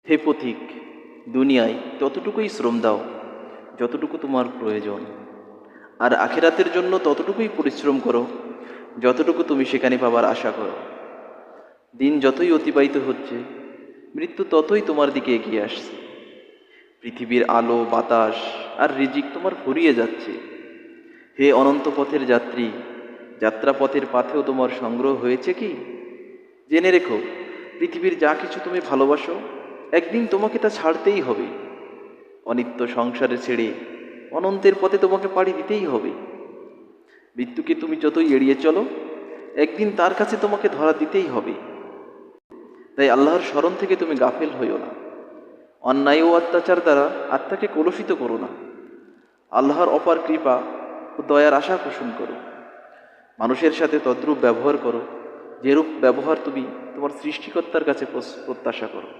হে পথিক, দুনিয়ায় ততটুকুই শ্রম দাও যতটুকু তোমার প্রয়োজন, আর আখিরাতের জন্য ততটুকুই পরিশ্রম করো যতটুকু তুমি সেখানে পাবার আশা করো। দিন যতই অতিবাহিত হচ্ছে, মৃত্যু ততই তোমার দিকে এগিয়ে আসছে। পৃথিবীর আলো বাতাস আর রিজিক তোমার ফুরিয়ে যাচ্ছে। হে অনন্ত পথের যাত্রী, যাত্রাপথের পাথেও তোমার সংগ্রহ হয়েছে কি? জেনে রেখো, পৃথিবীর যা কিছু তুমি ভালোবাসো, একদিন তোমাকে তা ছাড়তেই হবে। অনিত্য সংসারে ছেড়ে অনন্তের পথে তোমাকে পাড়ি দিতেই হবে। মৃত্যুকে তুমি যতই এড়িয়ে চলো, একদিন তার কাছে তোমাকে ধরা দিতেই হবে। তাই আল্লাহর স্মরণ থেকে তুমি গাফেল হইও না। অন্যায় ও অত্যাচার দ্বারা আত্মাকে কলুষিত করো না। আল্লাহর অপার কৃপা ও দয়ার আশা পোষণ করো। মানুষের সাথে তদ্রূপ ব্যবহার করো যেরূপ ব্যবহার তুমি তোমার সৃষ্টিকর্তার কাছে প্রত্যাশা করো।